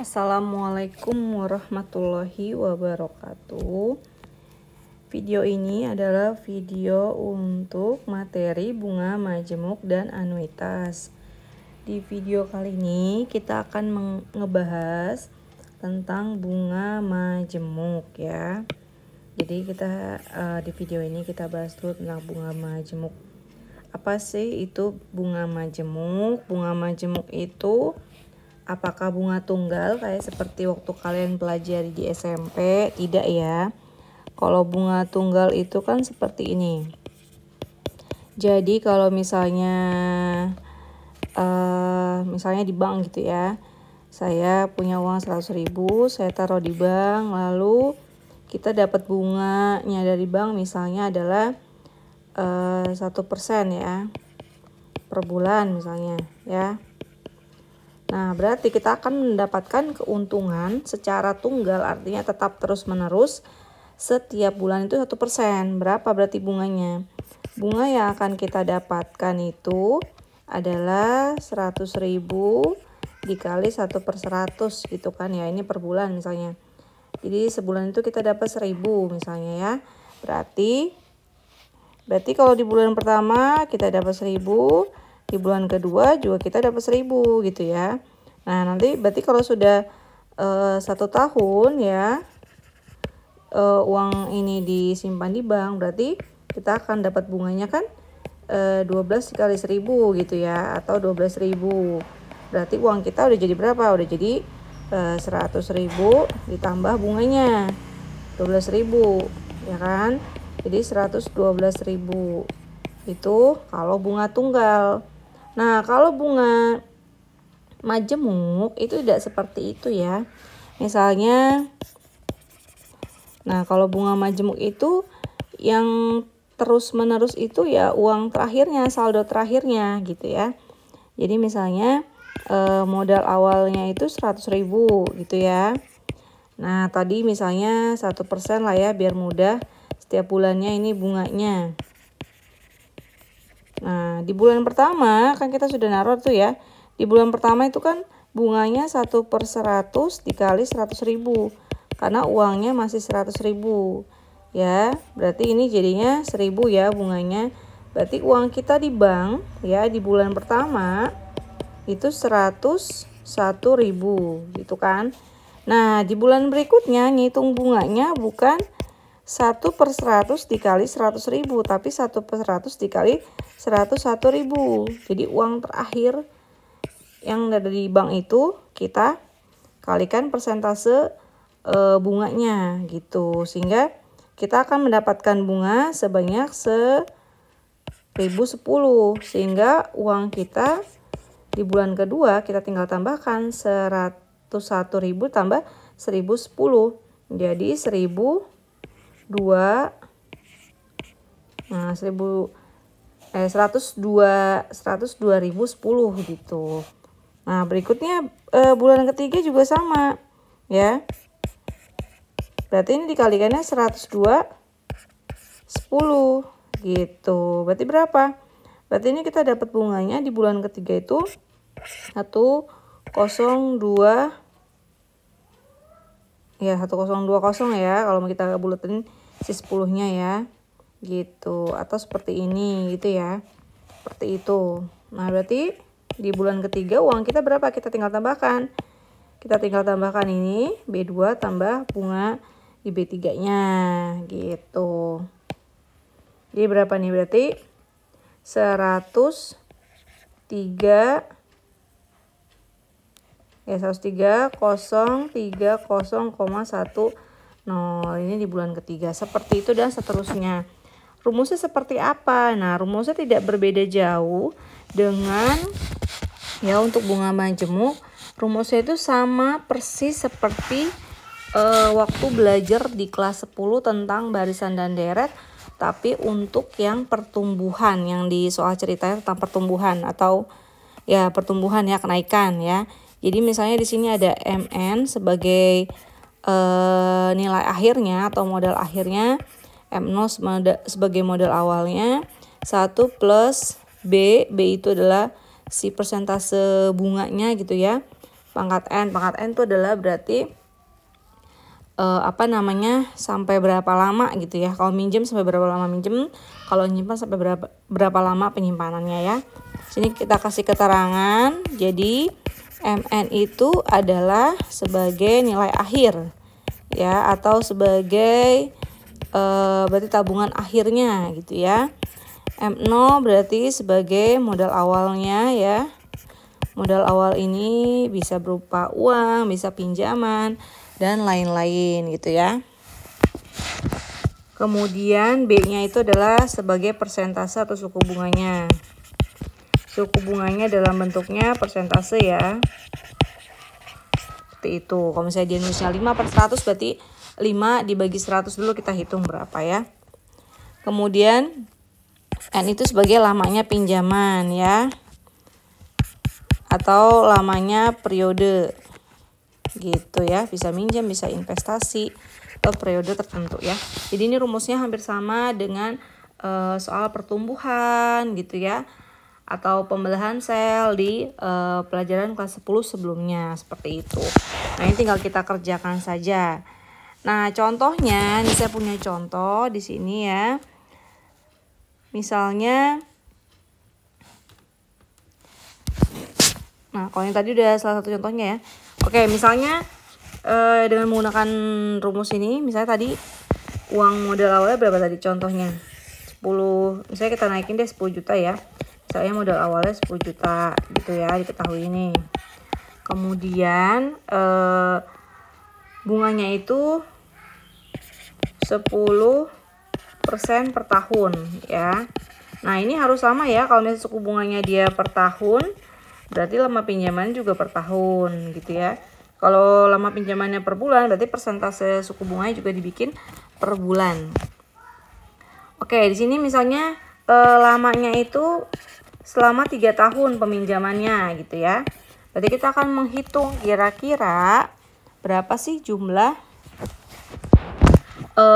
Assalamualaikum warahmatullahi wabarakatuh. Video ini adalah video untuk materi bunga majemuk dan anuitas. Di video kali ini kita akan ngebahas tentang bunga majemuk ya. Jadi kita di video ini kita bahas dulu tentang bunga majemuk. Apa sih itu bunga majemuk? Bunga majemuk itu apakah bunga tunggal kayak seperti waktu kalian pelajari di SMP? Tidak ya. Kalau bunga tunggal itu kan seperti ini. Jadi kalau misalnya di bank gitu ya. Saya punya uang 100.000, saya taruh di bank, lalu kita dapat bunganya dari bank misalnya adalah 1% ya per bulan misalnya ya. Nah, berarti kita akan mendapatkan keuntungan secara tunggal, artinya tetap terus-menerus setiap bulan itu 1%. Berapa berarti bunganya? Bunga yang akan kita dapatkan itu adalah 100.000 dikali 1/100 gitu kan ya. Ini per bulan misalnya. Jadi sebulan itu kita dapat 1.000 misalnya ya. Berarti kalau di bulan pertama kita dapat 1.000, di bulan kedua juga kita dapat 1.000 gitu ya. Nah nanti berarti kalau sudah 1 tahun ya uang ini disimpan di bank, berarti kita akan dapat bunganya kan 12 dikali 1.000 gitu ya, atau 12.000. Berarti uang kita udah jadi berapa? Udah jadi 100.000 ditambah bunganya 12.000 ya kan. Jadi 112.000 itu kalau bunga tunggal. Nah, kalau bunga majemuk itu tidak seperti itu ya. Misalnya, nah kalau bunga majemuk itu yang terus-menerus itu ya uang terakhirnya, saldo terakhirnya gitu ya. Jadi misalnya modal awalnya itu 100.000 gitu ya. Nah, tadi misalnya 1% lah ya biar mudah. Setiap bulannya ini bunganya. Nah, di bulan pertama kan kita sudah naruh tuh ya. Di bulan pertama itu kan bunganya 1/100 dikali 100.000. Karena uangnya masih 100.000. Ya, berarti ini jadinya 1.000 ya bunganya. Berarti uang kita di bank ya di bulan pertama itu 101.000 gitu kan. Nah, di bulan berikutnya ngitung bunganya bukan 1/100 dikali 100.000, tapi 1/100 dikali 101.000. Jadi uang terakhir yang ada di bank itu kita kalikan persentase bunganya gitu, sehingga kita akan mendapatkan bunga sebanyak 1.010, sehingga uang kita di bulan kedua kita tinggal tambahkan 101.000 tambah 1.010, jadi 102.010 gitu. Nah, berikutnya bulan ketiga juga sama ya. Berarti ini dikalikannya 102.10 gitu. Berarti berapa? Berarti ini kita dapat bunganya di bulan ketiga itu 102 ya, 1020 ya kalau kita buletin si 10-nya ya. Gitu, atau seperti ini gitu ya. Seperti itu. Nah, berarti di bulan ketiga uang kita berapa? Kita tinggal tambahkan. Kita tinggal tambahkan ini B2 tambah bunga di B3-nya gitu. Jadi berapa nih? Berarti 103,10 ini di bulan ketiga. Seperti itu dan seterusnya. Rumusnya seperti apa? Nah, rumusnya tidak berbeda jauh dengan ya untuk bunga majemuk. Rumusnya itu sama persis seperti waktu belajar di kelas 10 tentang barisan dan deret, tapi untuk yang pertumbuhan, yang di soal ceritanya tentang pertumbuhan atau ya pertumbuhan ya, kenaikan ya. Jadi misalnya di sini ada MN sebagai nilai akhirnya atau modal akhirnya, M0 sebagai modal awalnya, 1 plus B itu adalah si persentase bunganya gitu ya. pangkat N. Pangkat N itu adalah berarti sampai berapa lama gitu ya. Kalau minjem sampai berapa lama minjem, kalau nyimpan sampai berapa lama penyimpanannya ya. Sini kita kasih keterangan. Jadi MN itu adalah sebagai nilai akhir ya, atau sebagai berarti tabungan akhirnya gitu ya. M0 berarti sebagai modal awalnya ya. Modal awal ini bisa berupa uang, bisa pinjaman, dan lain-lain gitu ya. Kemudian B-nya itu adalah sebagai persentase atau suku bunganya. Suku bunganya dalam bentuknya persentase ya. Seperti itu. Kalau misalnya dia nulisnya 5/100 berarti 5 dibagi 100 dulu kita hitung berapa ya. Kemudian N itu sebagai lamanya pinjaman ya. Atau lamanya periode. Gitu ya, bisa minjam, bisa investasi atau periode tertentu ya. Jadi ini rumusnya hampir sama dengan soal pertumbuhan gitu ya, atau pembelahan sel di pelajaran kelas 10 sebelumnya seperti itu. Nah, ini tinggal kita kerjakan saja. Nah, contohnya, ini saya punya contoh di sini ya. Misalnya, nah kalau yang tadi udah salah satu contohnya ya. Oke, misalnya dengan menggunakan rumus ini, misalnya tadi uang modal awalnya berapa tadi contohnya? 10, misalnya kita naikin deh 10 juta ya. Misalnya modal awalnya 10 juta gitu ya, diketahui ini. Kemudian bunganya itu 10% per tahun ya. Nah, ini harus sama ya, kalau misalnya suku bunganya dia per tahun, berarti lama pinjaman juga per tahun gitu ya. Kalau lama pinjamannya per bulan, berarti persentase suku bunganya juga dibikin per bulan. Oke, di sini misalnya lamanya itu selama 3 tahun peminjamannya gitu ya. Berarti kita akan menghitung kira-kira berapa sih jumlah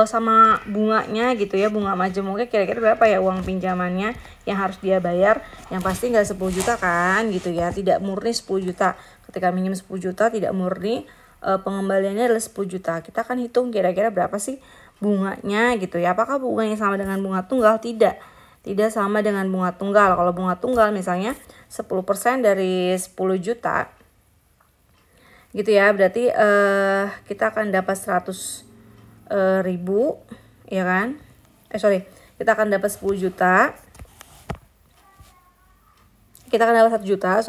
sama bunganya gitu ya, bunga majemuknya kira-kira berapa ya uang pinjamannya yang harus dia bayar. Yang pasti nggak 10 juta kan gitu ya, tidak murni 10 juta. Ketika minjem 10 juta tidak murni, pengembaliannya adalah 10 juta. Kita akan hitung kira-kira berapa sih bunganya gitu ya. Apakah bunganya sama dengan bunga tunggal? Tidak sama dengan bunga tunggal. Kalau bunga tunggal misalnya 10% dari 10 juta gitu ya, berarti kita akan dapat 100 ribu ya kan, kita akan dapat 10 juta, kita akan dapat 1 juta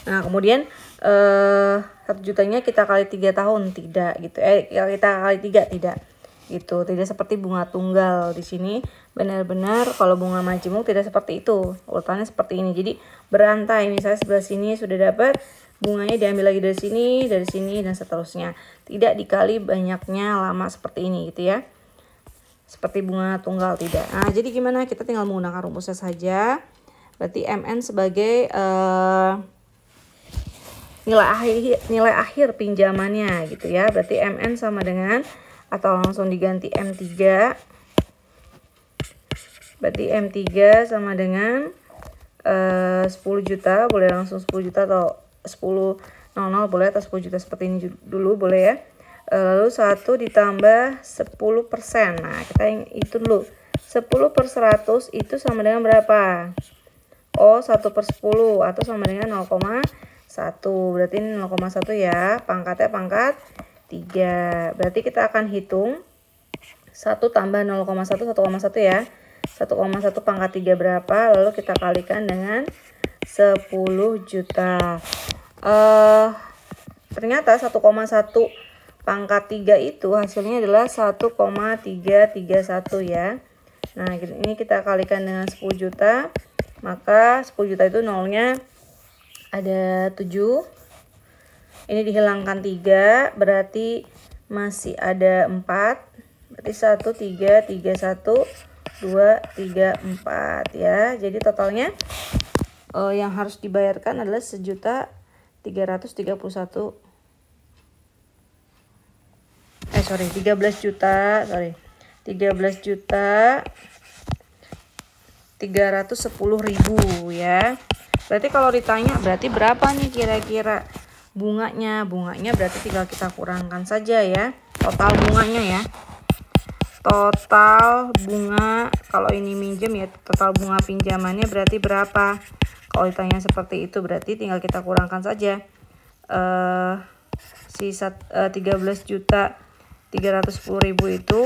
Nah, kemudian 1 jutanya kita kali 3 tahun tidak gitu, kita kali 3 tidak gitu, tidak seperti bunga tunggal. Di sini benar-benar kalau bunga majemuk tidak seperti itu, urutannya seperti ini. Jadi berantai, misalnya sebelah sini sudah dapat, bunganya diambil lagi dari sini dan seterusnya. Tidak dikali banyaknya lama seperti ini gitu ya. Seperti bunga tunggal tidak. Nah, jadi gimana? Kita tinggal menggunakan rumusnya saja. Berarti MN sebagai nilai akhir pinjamannya gitu ya. Berarti MN sama dengan, atau langsung diganti M3. Berarti M3 sama dengan 10 juta, boleh langsung 10 juta atau 10 00 boleh, atau 10 juta seperti ini dulu boleh ya. Lalu 1 ditambah 10%. Nah, kita hitung dulu. 10/100 itu sama dengan berapa? 1/10 atau sama dengan 0,1. Berarti ini 0,1 ya. Pangkatnya pangkat 3. Berarti kita akan hitung 1 tambah 0,1, 1,1 ya. 1,1 pangkat 3 berapa? Lalu kita kalikan dengan 10 juta. Ternyata 1,1 pangkat 3 itu hasilnya adalah 1,331 ya. Nah, ini kita kalikan dengan 10 juta. Maka 10 juta itu nolnya ada 7. Ini dihilangkan 3, berarti masih ada 4. Berarti 1, 3, 3, 1, 2, 3, 4 ya. Jadi totalnya yang harus dibayarkan adalah 1.331. 13 juta 310.000 ya. Berarti kalau ditanya berarti berapa nih kira-kira bunganya. Bunganya berarti tinggal kita kurangkan saja ya, total bunganya ya. Total bunga, kalau ini minjem ya, total bunga pinjamannya berarti berapa? Kalau ditanya seperti itu berarti tinggal kita kurangkan saja. Sisa 13.310.000 itu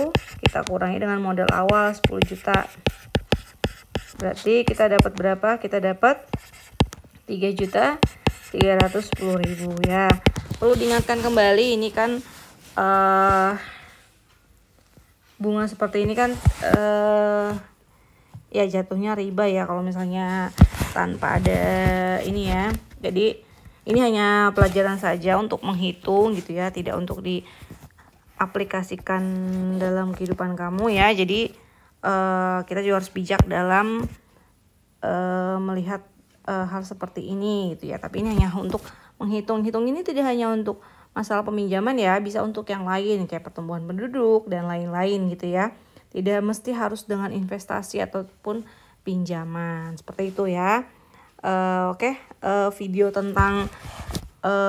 kita kurangi dengan modal awal 10 juta. Berarti kita dapat berapa? Kita dapat 3.310.000 ya. Perlu diingatkan kembali, ini kan bunga seperti ini kan ya jatuhnya riba ya kalau misalnya tanpa ada ini ya. Jadi ini hanya pelajaran saja untuk menghitung gitu ya, tidak untuk diaplikasikan dalam kehidupan kamu ya. Jadi kita juga harus bijak dalam melihat hal seperti ini gitu ya. Tapi ini hanya untuk menghitung. Ini tidak hanya untuk masalah peminjaman ya, bisa untuk yang lain kayak pertumbuhan penduduk dan lain-lain gitu ya. Tidak mesti harus dengan investasi ataupun pinjaman seperti itu ya. Oke, video tentang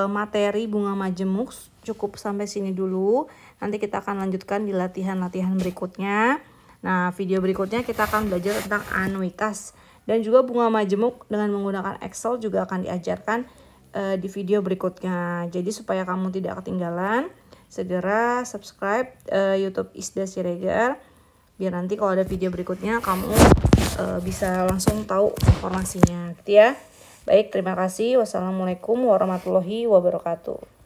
materi bunga majemuk cukup sampai sini dulu. Nanti kita akan lanjutkan di latihan-latihan berikutnya. Nah, video berikutnya kita akan belajar tentang anuitas dan juga bunga majemuk dengan menggunakan Excel juga akan diajarkan di video berikutnya. Jadi supaya kamu tidak ketinggalan, segera subscribe YouTube Isda Siregar biar nanti kalau ada video berikutnya kamu bisa langsung tahu informasinya gitu ya. Baik, terima kasih. Wassalamualaikum warahmatullahi wabarakatuh.